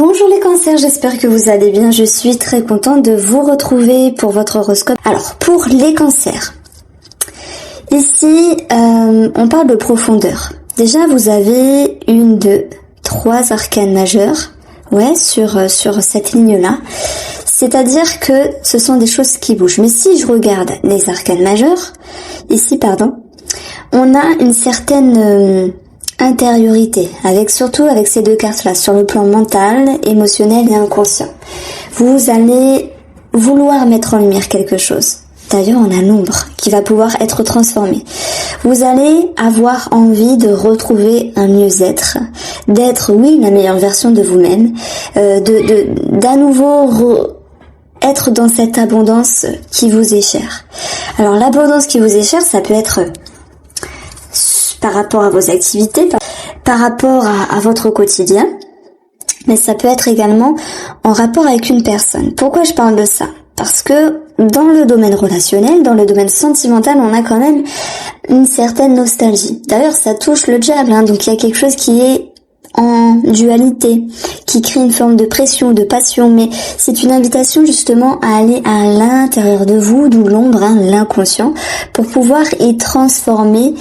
Bonjour les cancers, j'espère que vous allez bien. Je suis très contente de vous retrouver pour votre horoscope. Alors, pour les cancers, ici, on parle de profondeur. Déjà, vous avez 1, 2, 3 arcanes majeures, sur cette ligne-là. C'est-à-dire que ce sont des choses qui bougent. Mais si je regarde les arcanes majeures, on a une certaine intériorité, surtout avec ces deux cartes-là, sur le plan mental, émotionnel et inconscient. Vous allez vouloir mettre en lumière quelque chose. D'ailleurs, on a l'ombre qui va pouvoir être transformée. Vous allez avoir envie de retrouver un mieux-être, d'être, la meilleure version de vous-même, d'à nouveau être dans cette abondance qui vous est chère. Alors, l'abondance qui vous est chère, ça peut être par rapport à vos activités, par rapport à votre quotidien, mais ça peut être également en rapport avec une personne. Pourquoi je parle de ça ? Parce que dans le domaine relationnel, dans le domaine sentimental, on a quand même une certaine nostalgie. D'ailleurs, ça touche le diable, donc il y a quelque chose qui est en dualité, qui crée une forme de pression, de passion, mais c'est une invitation justement à aller à l'intérieur de vous, d'où l'ombre, l'inconscient, pour pouvoir y transformer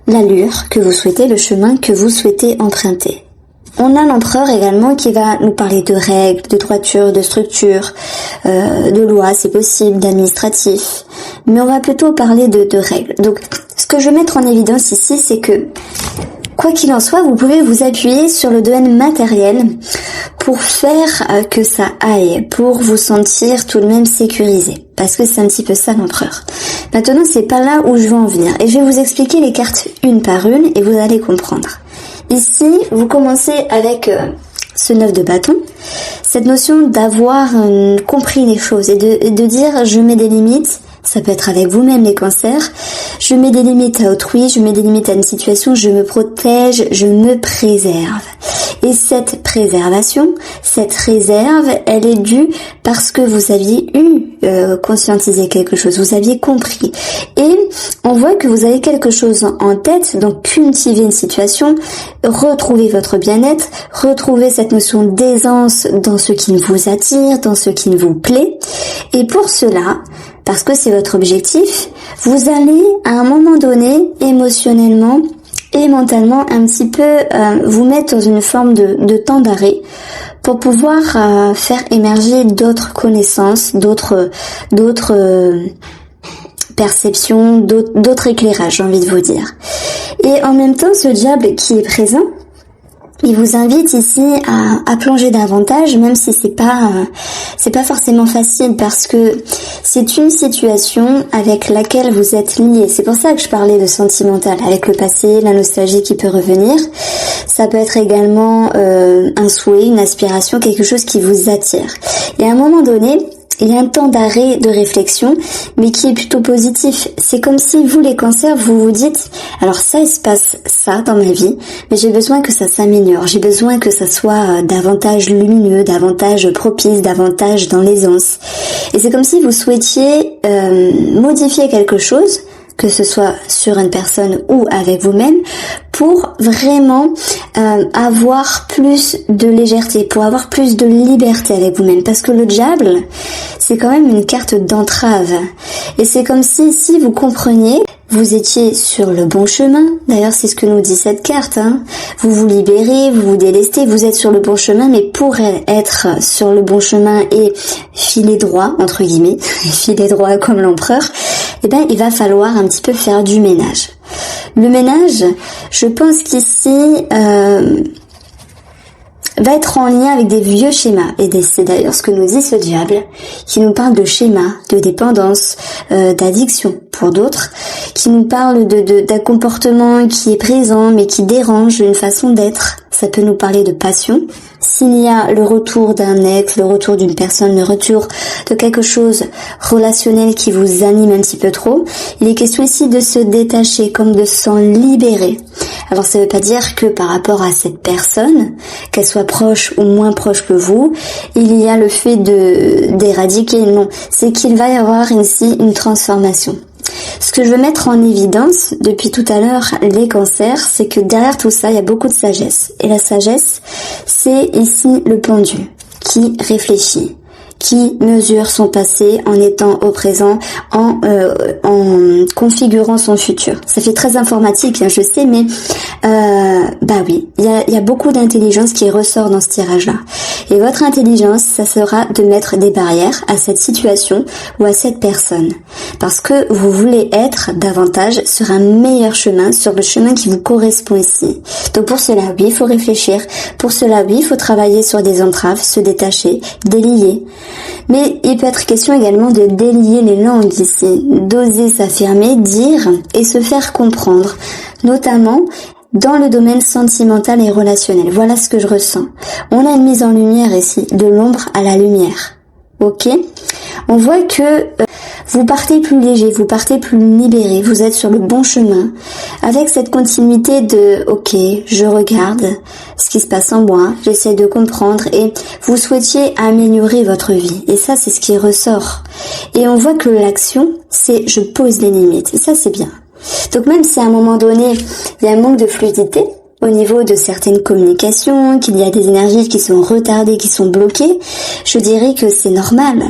l'allure que vous souhaitez, le chemin que vous souhaitez emprunter. On a l'empereur également qui va nous parler de règles, de droiture, de structure, de loi, c'est possible, d'administratif. Mais on va plutôt parler de règles. Donc, ce que je veux mettre en évidence ici, c'est que, quoi qu'il en soit, vous pouvez vous appuyer sur le domaine matériel pour faire que ça aille, pour vous sentir tout de même sécurisé. Parce que c'est un petit peu ça l'empereur. Maintenant, c'est pas là où je veux en venir. Et je vais vous expliquer les cartes une par une et vous allez comprendre. Ici, vous commencez avec ce 9 de bâton. Cette notion d'avoir compris les choses et de dire je mets des limites. Ça peut être avec vous-même les cancers. Je mets des limites à autrui, je mets des limites à une situation, je me protège, je me préserve. Et cette préservation, cette réserve, elle est due parce que vous aviez conscientisé quelque chose, vous aviez compris. Et on voit que vous avez quelque chose en tête, donc cultiver une situation, retrouver votre bien-être, retrouver cette notion d'aisance dans ce qui vous attire, dans ce qui vous plaît. Et pour cela, parce que c'est votre objectif, vous allez à un moment donné, émotionnellement et mentalement, un petit peu vous mettre dans une forme de temps d'arrêt pour pouvoir faire émerger d'autres connaissances, d'autres perceptions, d'autres éclairages, j'ai envie de vous dire. Et en même temps, ce diable qui est présent, il vous invite ici à plonger davantage, même si c'est pas forcément facile parce que c'est une situation avec laquelle vous êtes lié. C'est pour ça que je parlais de sentimental, avec le passé, la nostalgie qui peut revenir. Ça peut être également un souhait, une aspiration, quelque chose qui vous attire. Et à un moment donné, il y a un temps d'arrêt, de réflexion, mais qui est plutôt positif. C'est comme si vous, les cancers, vous vous dites, alors ça, il se passe ça dans ma vie, mais j'ai besoin que ça s'améliore, j'ai besoin que ça soit davantage lumineux, davantage propice, davantage dans l'aisance. Et c'est comme si vous souhaitiez modifier quelque chose, que ce soit sur une personne ou avec vous-même, pour vraiment avoir plus de légèreté, pour avoir plus de liberté avec vous-même. Parce que le diable, c'est quand même une carte d'entrave. Et c'est comme si vous compreniez, vous étiez sur le bon chemin. D'ailleurs, c'est ce que nous dit cette carte. Vous vous libérez, vous vous délestez, vous êtes sur le bon chemin, mais pour être sur le bon chemin et filer droit, entre guillemets, filer droit comme l'empereur, il va falloir un petit peu faire du ménage. Le ménage, je pense qu'ici va être en lien avec des vieux schémas. Et c'est d'ailleurs ce que nous dit ce diable, qui nous parle de schémas, de dépendance, d'addiction pour d'autres, qui nous parle d'un comportement qui est présent mais qui dérange, une façon d'être. Ça peut nous parler de passion. S'il y a le retour d'un ex, le retour d'une personne, le retour de quelque chose relationnel qui vous anime un petit peu trop, il est question ici de se détacher, comme de s'en libérer. Alors ça ne veut pas dire que par rapport à cette personne, qu'elle soit proche ou moins proche que vous, il y a le fait d'éradiquer, non. C'est qu'il va y avoir ici une transformation. Ce que je veux mettre en évidence depuis tout à l'heure, les cancers, c'est que derrière tout ça, il y a beaucoup de sagesse. Et la sagesse, c'est ici le pendu qui réfléchit, qui mesure son passé en étant au présent, en configurant son futur. Ça fait très informatique, hein, je sais, mais oui, il y a beaucoup d'intelligence qui ressort dans ce tirage-là. Et votre intelligence, ça sera de mettre des barrières à cette situation ou à cette personne. Parce que vous voulez être davantage sur un meilleur chemin, sur le chemin qui vous correspond ici. Donc pour cela, oui, il faut réfléchir. Pour cela, oui, il faut travailler sur des entraves, se détacher, délier. Mais il peut être question également de délier les langues ici, d'oser s'affirmer, dire et se faire comprendre, notamment dans le domaine sentimental et relationnel. Voilà ce que je ressens. On a une mise en lumière ici, de l'ombre à la lumière. Ok ? On voit que vous partez plus léger, vous partez plus libéré, vous êtes sur le bon chemin, avec cette continuité de « ok, je regarde ce qui se passe en moi, j'essaie de comprendre » et vous souhaitiez améliorer votre vie. Et ça, c'est ce qui ressort. Et on voit que l'action, c'est « je pose les limites » et ça, c'est bien. Donc même si à un moment donné, il y a un manque de fluidité, au niveau de certaines communications, qu'il y a des énergies qui sont retardées, qui sont bloquées, je dirais que c'est normal,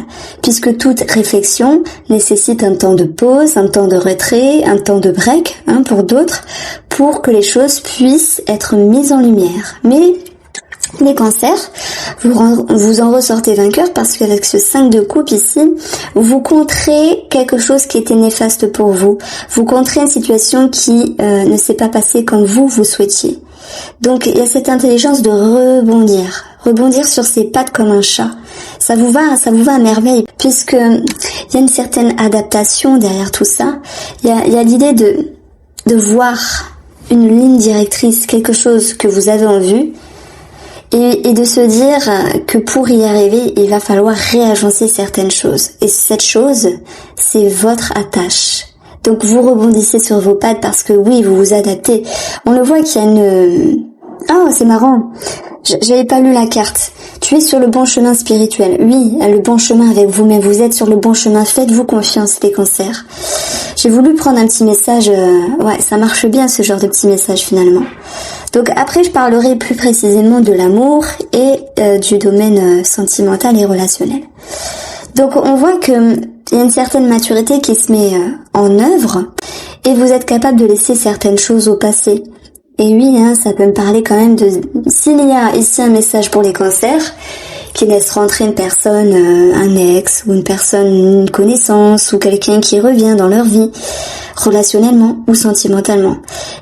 puisque toute réflexion nécessite un temps de pause, un temps de retrait, un temps de break, pour d'autres, pour que les choses puissent être mises en lumière. Mais les cancers, vous en ressortez vainqueur parce qu'avec ce 5 de coupe ici, vous contrez quelque chose qui était néfaste pour vous. Vous contrez une situation qui ne s'est pas passée comme vous souhaitiez. Donc il y a cette intelligence de rebondir sur ses pattes comme un chat. Ça vous va à merveille, puisque il y a une certaine adaptation derrière tout ça. Il y a l'idée de voir une ligne directrice, quelque chose que vous avez en vue, et de se dire que pour y arriver, il va falloir réagencer certaines choses. Et cette chose, c'est votre attache. Donc vous rebondissez sur vos pattes parce que oui, vous vous adaptez. On le voit qu'il y a une... Oh, c'est marrant. J'avais pas lu la carte. Tu es sur le bon chemin spirituel. Oui, le bon chemin avec vous-même. Vous êtes sur le bon chemin. Faites-vous confiance, les cancers. J'ai voulu prendre un petit message. Ouais, ça marche bien ce genre de petit message finalement. Donc après, je parlerai plus précisément de l'amour et du domaine sentimental et relationnel. Donc on voit que il y a une certaine maturité qui se met en œuvre et vous êtes capable de laisser certaines choses au passé. Et oui, ça peut me parler quand même de... S'il y a ici un message pour les cancers qui laisse rentrer une personne, un ex ou une personne, une connaissance ou quelqu'un qui revient dans leur vie, relationnellement ou sentimentalement,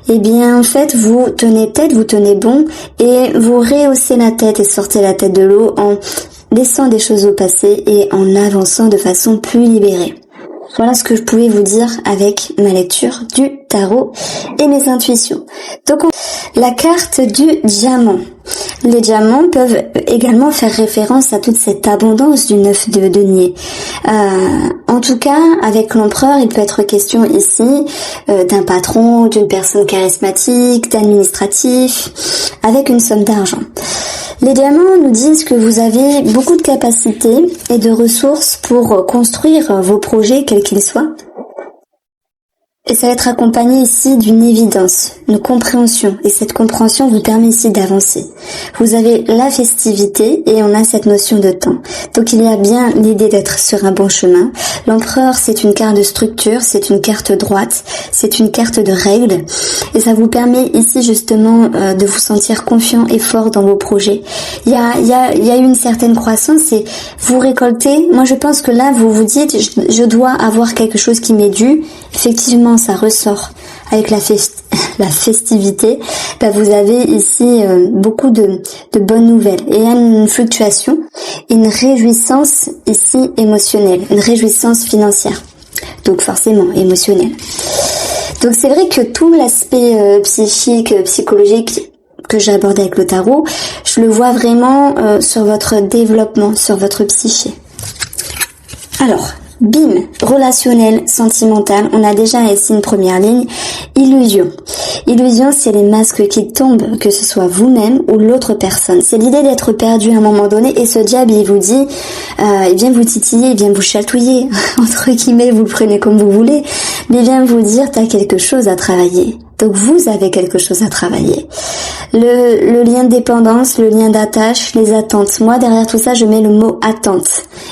eh bien en fait vous tenez tête, vous tenez bon et vous rehaussez la tête et sortez la tête de l'eau en laissant des choses au passé et en avançant de façon plus libérée. Voilà ce que je pouvais vous dire avec ma lecture du tarot et mes intuitions. Donc la carte du diamant. Les diamants peuvent également faire référence à toute cette abondance du 9 de denier. En tout cas, avec l'empereur, il peut être question ici d'un patron, d'une personne charismatique, d'administratif, avec une somme d'argent. Les diamants nous disent que vous avez beaucoup de capacités et de ressources pour construire vos projets, quels qu'ils soient. Et ça va être accompagné ici d'une évidence, une compréhension. Et cette compréhension vous permet ici d'avancer. Vous avez la festivité et on a cette notion de temps. Donc il y a bien l'idée d'être sur un bon chemin. L'empereur, c'est une carte de structure, c'est une carte droite, c'est une carte de règles. Et ça vous permet ici justement de vous sentir confiant et fort dans vos projets. Il y a une certaine croissance et vous récoltez. Moi je pense que là vous vous dites je dois avoir quelque chose qui m'est dû. Effectivement, ça ressort avec la festivité. Vous avez ici beaucoup de bonnes nouvelles et une fluctuation, une réjouissance ici émotionnelle, une réjouissance financière, donc forcément émotionnelle. Donc c'est vrai que tout l'aspect psychique, psychologique que j'ai abordé avec le tarot, je le vois vraiment sur votre développement, sur votre psyché. Alors, Bim, relationnel, sentimental, on a déjà ici une première ligne, illusion. Illusion, c'est les masques qui tombent, que ce soit vous-même ou l'autre personne. C'est l'idée d'être perdu à un moment donné et ce diable, il vous dit, il vient vous titiller, il vient vous chatouiller, entre guillemets, vous le prenez comme vous voulez, mais il vient vous dire, t'as quelque chose à travailler. Donc vous avez quelque chose à travailler. Le lien de dépendance, le lien d'attache, les attentes. Moi, derrière tout ça, je mets le mot attente.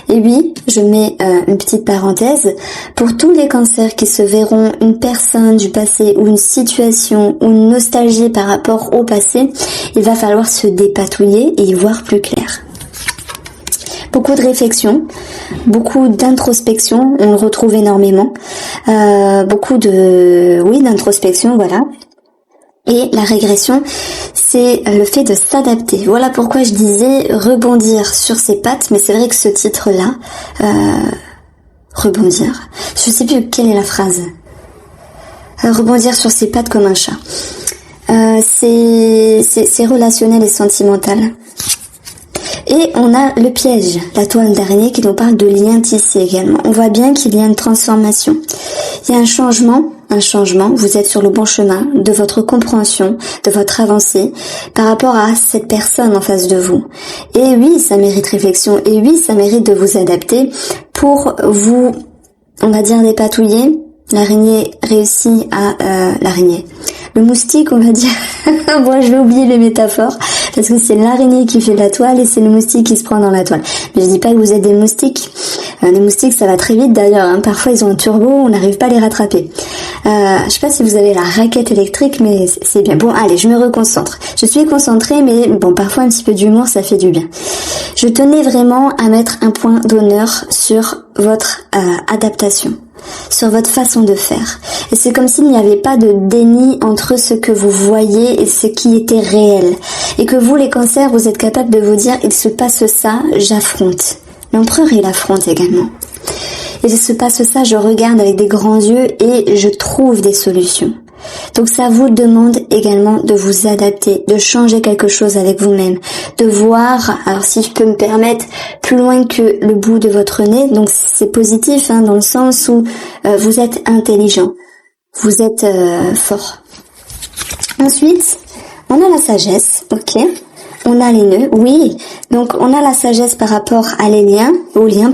Et oui, je mets une petite parenthèse. Pour tous les cancers qui se verront une personne du passé ou une situation ou une nostalgie par rapport au passé, il va falloir se dépatouiller et y voir plus clair. Beaucoup de réflexion, beaucoup d'introspection, on le retrouve énormément. Beaucoup d'introspection, voilà. Et la régression, c'est le fait de s'adapter. Voilà pourquoi je disais rebondir sur ses pattes, mais c'est vrai que ce titre-là, rebondir, je sais plus quelle est la phrase. Rebondir sur ses pattes comme un chat. C'est relationnel et sentimental. Et on a le piège, la toile d'araignée qui nous parle de lien tissé également. On voit bien qu'il y a une transformation. Il y a un changement, vous êtes sur le bon chemin de votre compréhension, de votre avancée par rapport à cette personne en face de vous. Et oui, ça mérite réflexion, et oui, ça mérite de vous adapter pour vous, on va dire, dépatouiller. L'araignée réussit à... Le moustique, on va dire. Bon, je vais oublier les métaphores, parce que c'est l'araignée qui fait la toile et c'est le moustique qui se prend dans la toile. Mais je dis pas que vous êtes des moustiques. Les moustiques, ça va très vite d'ailleurs. Hein. Parfois, ils ont un turbo, on n'arrive pas à les rattraper. Je sais pas si vous avez la raquette électrique, mais c'est bien. Bon, allez, je me reconcentre. Je suis concentrée, mais bon, parfois un petit peu d'humour, ça fait du bien. Je tenais vraiment à mettre un point d'honneur sur votre adaptation, sur votre façon de faire. Et c'est comme s'il n'y avait pas de déni entre ce que vous voyez et ce qui était réel. Et que vous, les cancers, vous êtes capable de vous dire, il se passe ça, j'affronte. L'empereur, il affronte également. Il se passe ça, je regarde avec des grands yeux et je trouve des solutions. Donc ça vous demande également de vous adapter, de changer quelque chose avec vous-même, de voir, alors si je peux me permettre, plus loin que le bout de votre nez, donc c'est positif dans le sens où vous êtes intelligent, vous êtes fort. Ensuite, on a la sagesse, ok. On a les nœuds, oui. Donc on a la sagesse par rapport à aux liens.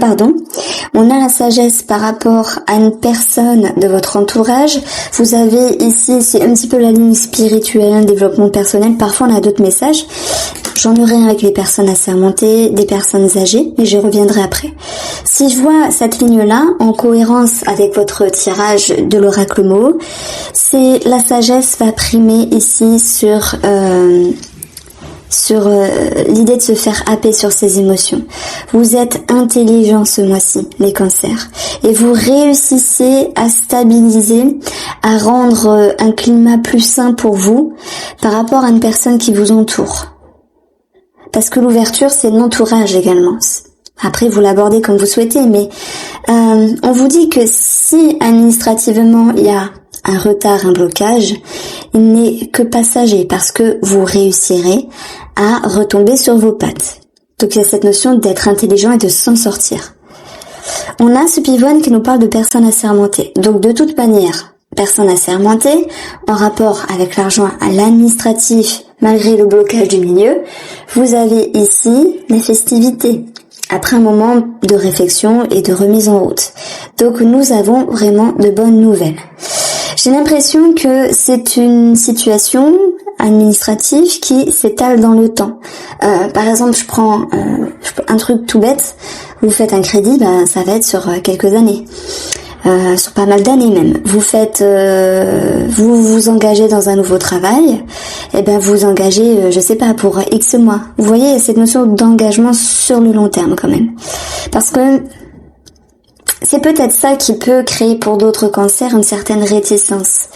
On a la sagesse par rapport à une personne de votre entourage. Vous avez ici, c'est un petit peu la ligne spirituelle, développement personnel. Parfois on a d'autres messages. J'en aurai un avec les personnes assermentées, des personnes âgées, mais j'y reviendrai après. Si je vois cette ligne-là, en cohérence avec votre tirage de l'oracle mot, c'est la sagesse va primer ici sur l'idée de se faire happer sur ses émotions. Vous êtes intelligents ce mois-ci, les cancers, et vous réussissez à stabiliser, à rendre un climat plus sain pour vous par rapport à une personne qui vous entoure. Parce que l'ouverture, c'est l'entourage également. Après, vous l'abordez comme vous souhaitez, mais on vous dit que si administrativement il y a un retard, un blocage, il n'est que passager parce que vous réussirez à retomber sur vos pattes. Donc il y a cette notion d'être intelligent et de s'en sortir. On a ce pivot qui nous parle de personnes assermentées. Donc de toute manière, personnes assermentées, en rapport avec l'argent à l'administratif, malgré le blocage du milieu, vous avez ici les festivités. Après un moment de réflexion et de remise en route. Donc nous avons vraiment de bonnes nouvelles. J'ai l'impression que c'est une situation administrative qui s'étale dans le temps. Par exemple, je prends un truc tout bête. Vous faites un crédit, ça va être sur quelques années. Sur pas mal d'années même. Vous vous engagez dans un nouveau travail, vous engagez, je sais pas, pour X mois. Vous voyez, cette notion d'engagement sur le long terme quand même. Parce que c'est peut-être ça qui peut créer pour d'autres cancers une certaine réticence.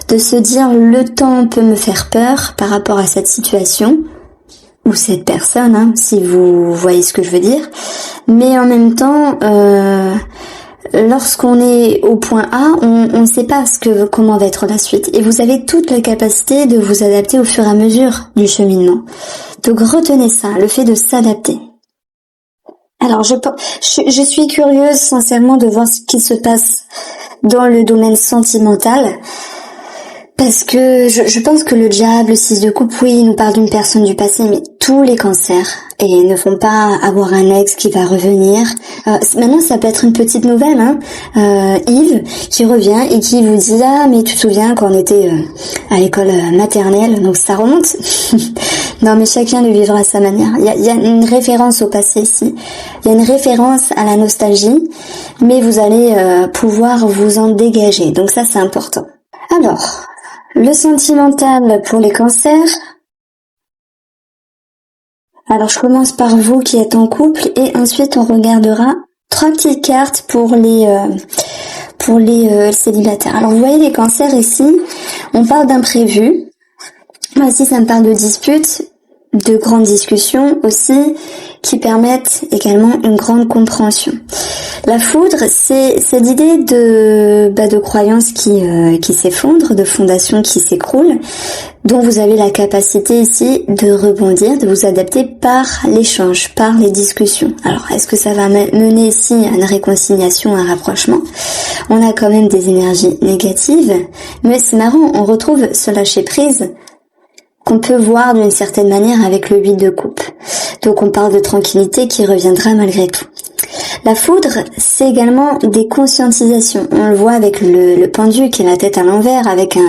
De se dire, le temps peut me faire peur par rapport à cette situation, ou cette personne, si vous voyez ce que je veux dire. Mais en même temps, lorsqu'on est au point A, on ne sait pas comment va être la suite. Et vous avez toute la capacité de vous adapter au fur et à mesure du cheminement. Donc retenez ça, le fait de s'adapter. Alors, je suis curieuse sincèrement de voir ce qui se passe dans le domaine sentimental. Parce que je pense que le diable, le 6 de coupe, oui, il nous parle d'une personne du passé, mais tous les cancers et ne font pas avoir un ex qui va revenir. Maintenant, ça peut être une petite nouvelle, hein. Yves qui revient et qui vous dit ah mais tu te souviens quand on était à l'école maternelle, donc ça remonte. Non mais chacun le vivra à sa manière. Il y a une référence au passé ici. Il y a une référence à la nostalgie, mais vous allez pouvoir vous en dégager. Donc ça c'est important. Alors. Le sentimental pour les cancers. Alors je commence par vous qui êtes en couple et ensuite on regardera 3 petites cartes pour les célibataires. Alors vous voyez les cancers ici, on parle d'imprévu. Moi ici ça me parle de disputes, de grandes discussions aussi qui permettent également une grande compréhension. La foudre, c'est l'idée de croyances qui s'effondrent, de fondations qui s'écroulent, dont vous avez la capacité ici de rebondir, de vous adapter par l'échange, par les discussions. Alors, est-ce que ça va mener ici à une réconciliation, à un rapprochement? On a quand même des énergies négatives, mais c'est marrant, on retrouve ce lâcher-prise qu'on peut voir d'une certaine manière avec le 8 de coupe. Donc on parle de tranquillité qui reviendra malgré tout. La foudre, c'est également des conscientisations. On le voit avec le pendu qui a la tête à l'envers, avec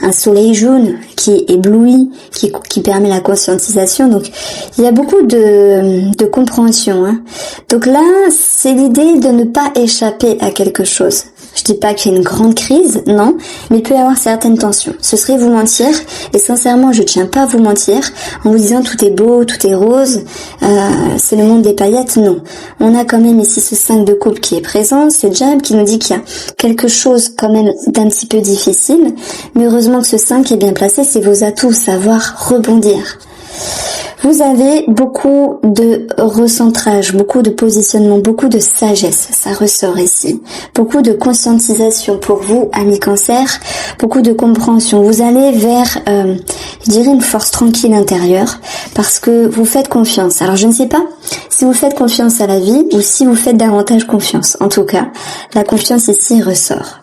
un soleil jaune qui éblouit, qui permet la conscientisation. Donc il y a beaucoup de compréhension, hein. Donc là, c'est l'idée de ne pas échapper à quelque chose. Je dis pas qu'il y a une grande crise, non, mais il peut y avoir certaines tensions. Ce serait vous mentir, et sincèrement, je tiens pas à vous mentir, en vous disant tout est beau, tout est rose, c'est le monde des paillettes, non. On a quand même ici ce 5 de coupe qui est présent, ce diable qui nous dit qu'il y a quelque chose quand même d'un petit peu difficile, mais heureusement que ce 5 est bien placé, c'est vos atouts, savoir rebondir. Vous avez beaucoup de recentrage, beaucoup de positionnement, beaucoup de sagesse, ça ressort ici. Beaucoup de conscientisation pour vous, amis cancer, beaucoup de compréhension. Vous allez vers, je dirais, une force tranquille intérieure parce que vous faites confiance. Alors je ne sais pas si vous faites confiance à la vie ou si vous faites davantage confiance. En tout cas, la confiance ici ressort.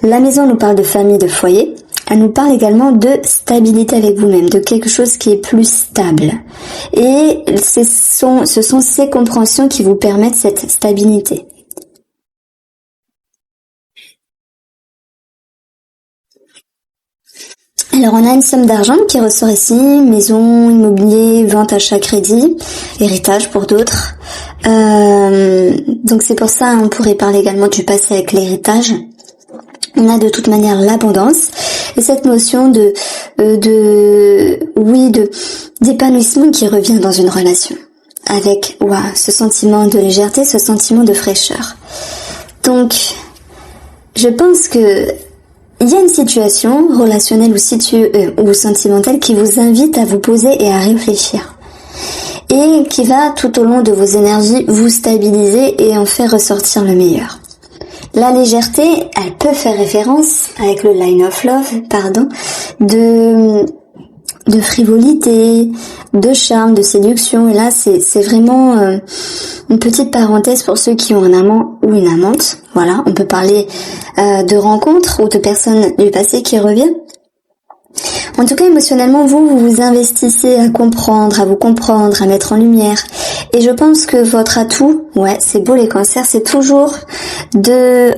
La maison nous parle de famille, de foyer. Elle nous parle également de stabilité avec vous-même, de quelque chose qui est plus stable. Et ce sont ces compréhensions qui vous permettent cette stabilité. Alors on a une somme d'argent qui ressort ici, maison, immobilier, vente, achat, crédit, héritage pour d'autres. Donc c'est pour ça on pourrait parler également du passé avec l'héritage. On a de toute manière l'abondance et cette notion d'épanouissement qui revient dans une relation avec ce sentiment de légèreté, ce sentiment de fraîcheur. Donc, je pense que il y a une situation relationnelle ou sentimentale qui vous invite à vous poser et à réfléchir et qui va tout au long de vos énergies vous stabiliser et en faire ressortir le meilleur. La légèreté, elle peut faire référence, avec le line of love, de frivolité, de charme, de séduction. Et là, c'est vraiment une petite parenthèse pour ceux qui ont un amant ou une amante. Voilà, on peut parler de rencontres ou de personnes du passé qui reviennent. En tout cas, émotionnellement, vous vous investissez à comprendre, à vous comprendre, à mettre en lumière. Et je pense que votre atout, c'est beau les cancers, c'est toujours de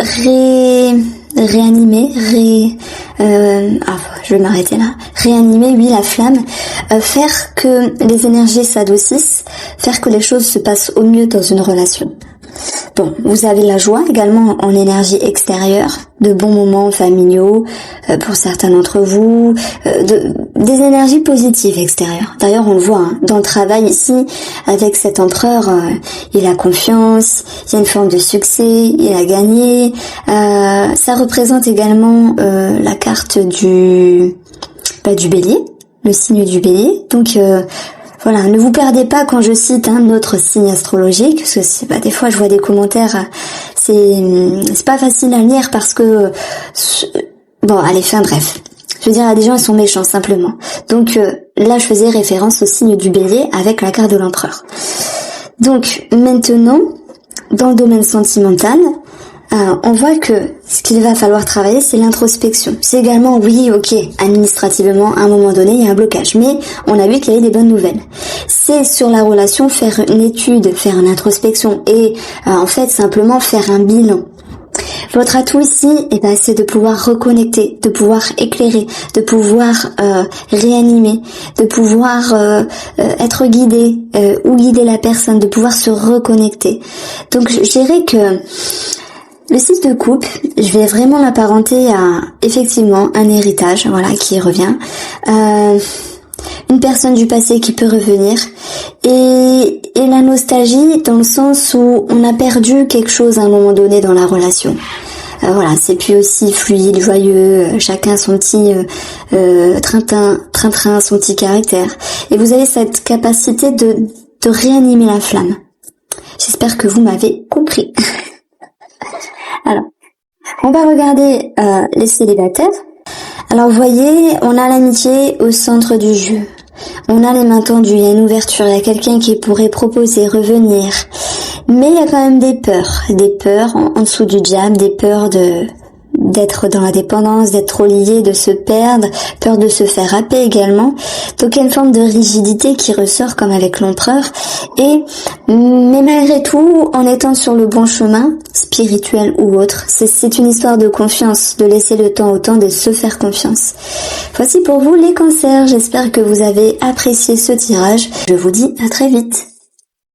réanimer, je vais m'arrêter là. Réanimer, oui, la flamme, faire que les énergies s'adoucissent, faire que les choses se passent au mieux dans une relation. Bon, vous avez la joie également en énergie extérieure, de bons moments familiaux pour certains d'entre vous, des énergies positives extérieures. D'ailleurs, on le voit dans le travail ici, avec cet empereur, il a confiance, il y a une forme de succès, il a gagné. Ça représente également la carte du bélier, le signe du bélier. Donc voilà, ne vous perdez pas quand je cite notre signe astrologique, parce que des fois je vois des commentaires, c'est pas facile à lire parce que bref. Je veux dire, il y a des gens, ils sont méchants simplement. Donc là, je faisais référence au signe du bélier avec la carte de l'empereur. Donc maintenant, dans le domaine sentimental, on voit que ce qu'il va falloir travailler, c'est l'introspection. C'est également, oui, ok, administrativement, à un moment donné, il y a un blocage. Mais on a vu qu'il y avait des bonnes nouvelles. C'est sur la relation, faire une étude, faire une introspection et en fait, simplement faire un bilan. Votre atout ici, c'est de pouvoir reconnecter, de pouvoir éclairer, de pouvoir réanimer, de pouvoir être guidé ou guider la personne, de pouvoir se reconnecter. Donc je dirais que le 6 de coupe, je vais vraiment l'apparenter à effectivement un héritage, voilà, qui revient. Une personne du passé qui peut revenir et la nostalgie dans le sens où on a perdu quelque chose à un moment donné dans la relation. Voilà, c'est plus aussi fluide, joyeux, chacun son petit train-train, son petit caractère. Et vous avez cette capacité de réanimer la flamme. J'espère que vous m'avez compris. Alors, on va regarder les célibataires. Alors vous voyez, on a l'amitié au centre du jeu. On a les mains tendues, il y a une ouverture, il y a quelqu'un qui pourrait proposer, revenir. Mais il y a quand même des peurs en dessous du diable, des peurs d'être dans la dépendance, d'être trop lié, de se perdre, peur de se faire happer également. Donc il y a une forme de rigidité qui ressort comme avec l'empereur. Mais malgré tout, en étant sur le bon chemin, spirituel ou autre, c'est une histoire de confiance, de laisser le temps au temps, de se faire confiance. Voici pour vous les cancers, j'espère que vous avez apprécié ce tirage. Je vous dis à très vite.